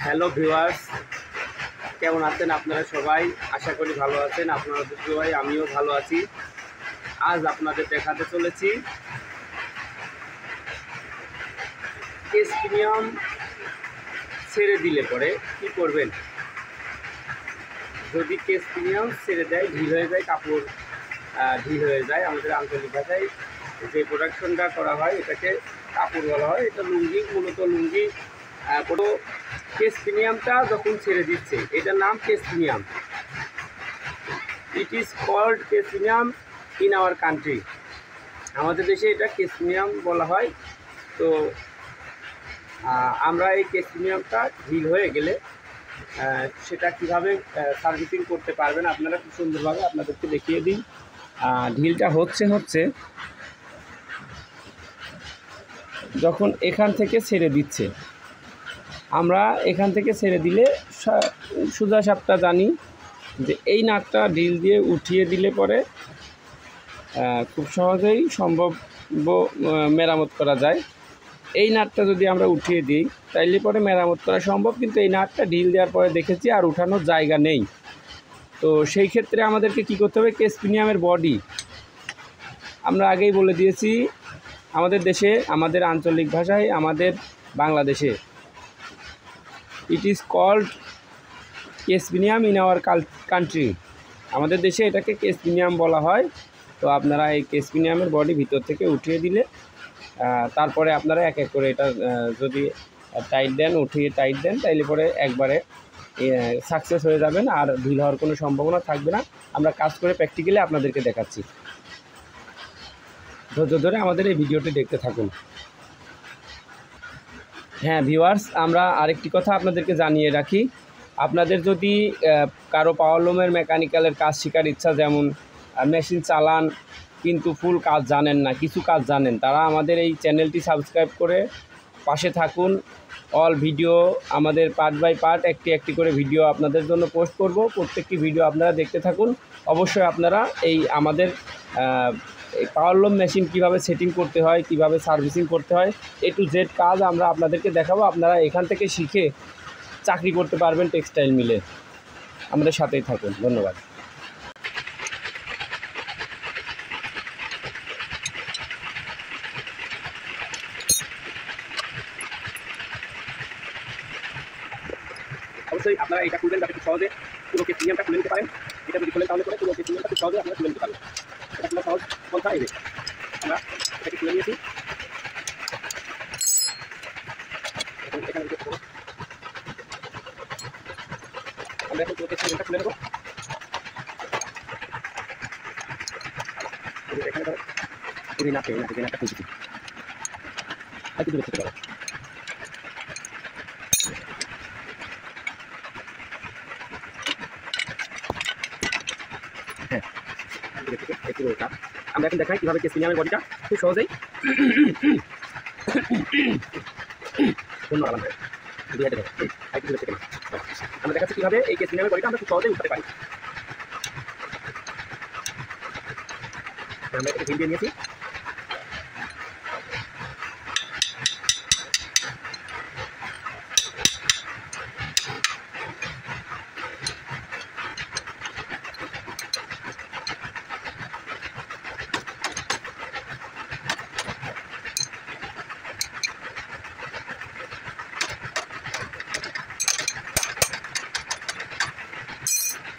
Hello viewers, কেমন আছেন আপনারা সবাই? আশা করি ভালো আছেন। আপনারা সবাই, আমিও ভালো আছি। আজ আপনাদের দেখাতে চলেছি কেস প্রিমিয়াম ছেড়ে দিলে পরে কি করবেন। যদি কেস প্রিমিয়াম ছেড়ে দেয়, ঢিল হয়ে যায়, কাপড় ঢিল হয়ে যায়। আমাদের আঞ্চলিক ভাষায় যে প্রোডাকশনটা করা হয় এটাকে কাপড় বলা হয়। এটা লুঙ্গি, মূলত লুঙ্গি। কোনো কেস প্রিমিয়ামটা যখন ছেড়ে দিচ্ছে, এটার নাম case premium. It is called case premium in our country. আমাদের দেশে এটা কেস প্রিমিয়াম বলা হয়। তো আমরা এই কেস প্রিমিয়ামটা ঢিল হয়ে গেলে সেটা কীভাবে সার্ভিসিং করতে পারবেন আপনারা খুব সুন্দরভাবে আপনাদেরকে দেখিয়ে দিই। ঢিলটা হচ্ছে যখন এখান থেকে ছেড়ে দিচ্ছে, আমরা এখান থেকে ছেড়ে দিলে সোজা সাপটা জানি যে এই নাটটা ঢিল দিয়ে উঠিয়ে দিলে পরে খুব সহজেই সম্ভব মেরামত করা যায়। এই নাটটা যদি আমরা উঠিয়ে দিই তাইলে পরে মেরামত করা সম্ভব, কিন্তু এই নাটটা ঢিল দেওয়ার পরে দেখেছি আর উঠানোর জায়গা নেই। তো সেই ক্ষেত্রে আমাদেরকে কী করতে হবে, কেস প্রিমিয়ামের বডি আমরা আগেই বলে দিয়েছি। আমাদের দেশে, আমাদের আঞ্চলিক ভাষায়, আমাদের বাংলাদেশে it is called case premium in our country. আমাদের দেশে এটাকে কেস প্রিমিয়াম বলা হয়। তো আপনারা এই কেস প্রিমিয়ামের বডি ভিতর থেকে উঠিয়ে দিলে তারপরে আপনারা এক এক করে এটা যদি টাইট দেন, উঠিয়ে টাইট দেন, তাইলে পরে একবারে সাকসেস হয়ে যাবেন, আর ঢিল হওয়ার কোনো সম্ভাবনা থাকবে না। আমরা কাজ করে প্র্যাকটিক্যালি আপনাদেরকে দেখাচ্ছি। ধৈর্য ধরে আমাদের এই ভিডিওটি দেখতে থাকুন। হ্যাঁ ভিউয়ার্স, আমরা আরেকটি কথা আপনাদেরকে জানিয়ে রাখি। আপনাদের যদি কারো পাওয়ারলুমের মেকানিক্যালের কাজ শেখার ইচ্ছা, যেমন মেশিন চালান কিন্তু ফুল কাজ জানেন না, কিছু কাজ জানেন, তারা আমাদের এই চ্যানেলটি সাবস্ক্রাইব করে পাশে থাকুন। অল ভিডিও আমাদের পার্ট বাই পার্ট একটি করে ভিডিও আপনাদের জন্য পোস্ট করব। প্রত্যেকটি ভিডিও আপনারা দেখতে থাকুন। অবশ্যই আপনারা এই আমাদের পাওয়ারলুম মেশিন কিভাবে সেটিং করতে হয়, কিভাবে সার্ভিসিং করতে হয়, A to Z কাজ আমরা আপনাদেরকে দেখাবো। আপনারা এখান থেকে শিখে চাকরি করতে পারবেন টেক্সটাইল মিলে। আমাদের সাথেই থাকুন। ধন্যবাদ। অবশ্যই আপনারা এটা খুলবেন যাতে খুব সহজে পুরো কেস প্রিমিয়ামটা খুলে নিতে পারেন। এটা যদি খুলেন তাহলে পরে পুরো কেস প্রিমিয়ামটা খুব সহজে আপনারা খুলে নিতে পারেন। এটা খুলে সহজ পন্থা এই যে আমরা এটাকে খুলে নিয়েছি। এখানে আমরা এখন পুরো কেস প্রিমিয়ামটা খুলে নেব। এখানে ধরো যদি না পেয়ে যদি নাটটা খুলছি একটু দূরে থেকে পারো। হ্যাঁ, একটু দূরে থাক। আমরা এখন দেখাই কীভাবে কেস প্রিমিয়ামের বডিটা খুব সহজেই ধন্যবাদ। আমরা দেখাচ্ছি কীভাবে এই কেস প্রিমিয়ামের বডিটা আমরা খুব সহজেই উঠাতে পারি। আমরা এটাকে ঢিল দিয়ে নিয়েছি।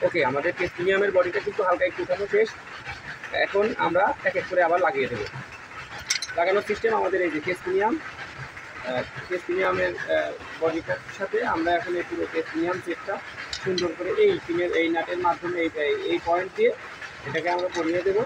ওকে, আমাদের কেস প্রিমিয়ামের বডিটা কিন্তু হালকা একটু উঠানো শেষ। এখন আমরা এক এক করে আবার লাগিয়ে দেবো। লাগানোর সিস্টেম আমাদের এই যে কেস প্রিমিয়ামের বডিটার সাথে আমরা এখন এই পুরো কেস প্রিমিয়াম সেটটা সুন্দর করে এই পিনের এই নাটের মাধ্যমে এই পয়েন্ট দিয়ে এটাকে আমরা পরিয়ে দেবো।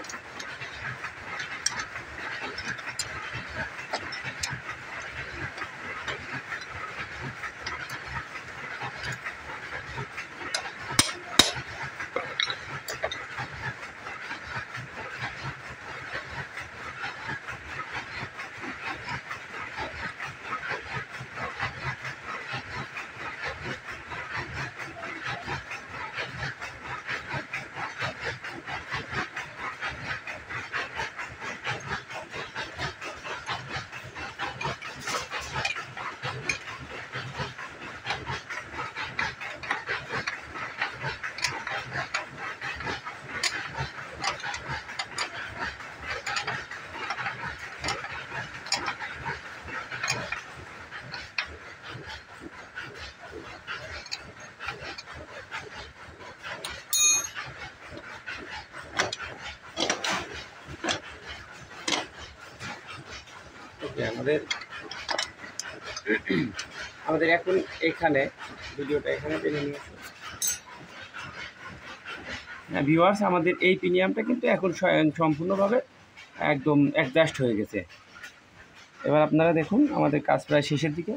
আমাদের এখন এখানে ভিডিওটা এখানে টেনে নিয়ে আসুন। হ্যাঁ ভিউয়ার্স, আমাদের এই প্রিমিয়ামটা কিন্তু এখন সম্পূর্ণভাবে একদম অ্যাডজাস্ট হয়ে গেছে। এবার আপনারা দেখুন আমাদের কাজ প্রায় শেষের দিকে।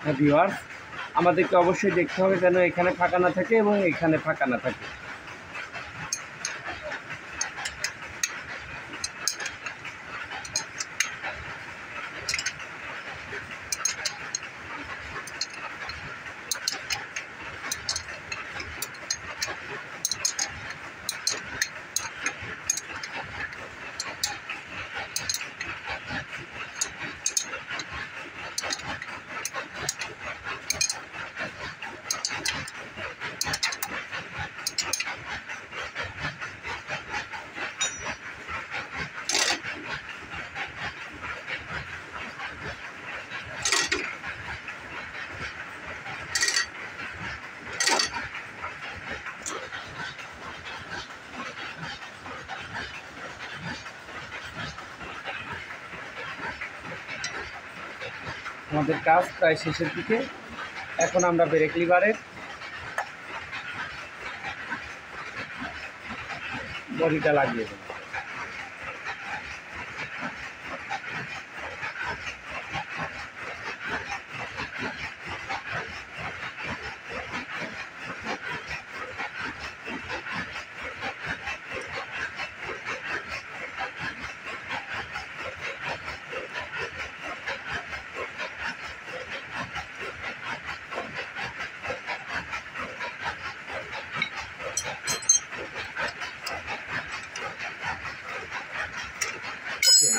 হ্যাঁ ভিউয়ার্স, আমাদেরকে অবশ্যই দেখতে হবে যেন এখানে ফাঁকা না থাকে এবং এখানে ফাঁকা না থাকে। আমাদের কাজ প্রায় শেষের দিকে। এখন আমরা ব্রেক লিভারের বডিটা লাগিয়ে দেব।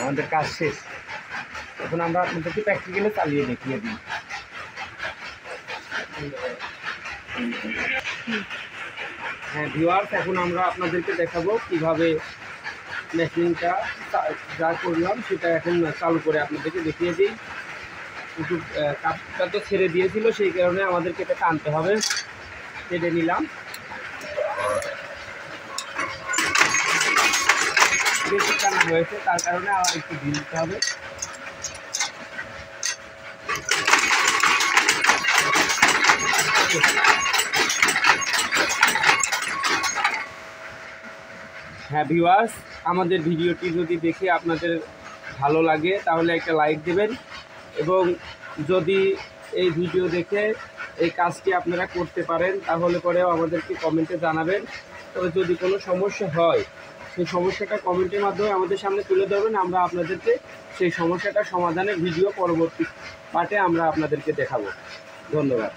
আমাদের কাজ শেষ। এখন আমরা আপনাদেরকে প্র্যাকটিক্যালে চালিয়ে দেখিয়ে দিই। হ্যাঁ ভিউয়ার্স, এখন আমরা আপনাদেরকে দেখাবো কিভাবে মেশিনটা যা করলাম সেটা এখন চালু করে আপনাদেরকে দেখিয়ে দিই। একটু কাপটা তো ছেড়ে দিয়েছিল, সেই কারণে আমাদেরকে এটা টানতে হবে। কেটে নিলাম, বেশি টানা হয়েছে তার কারণে আর একটু ঢিল দিতে হবে। হ্যাঁ ভিউয়ার্স, আমাদের ভিডিওটি যদি দেখে আপনাদের ভালো লাগে তাহলে একটা লাইক দেবেন, এবং যদি এই ভিডিও দেখে এই কাজটি আপনারা করতে পারেন তাহলে পরেও আমাদেরকে কমেন্টে জানাবেন। তবে যদি কোনো সমস্যা হয় সেই সমস্যাটা কমেন্টের মাধ্যমে আমাদের সামনে তুলে ধরবেন, আমরা আপনাদেরকে সেই সমস্যাটা সমাধানের ভিডিও পরবর্তী পার্টে আমরা আপনাদেরকে দেখাবো। ধন্যবাদ।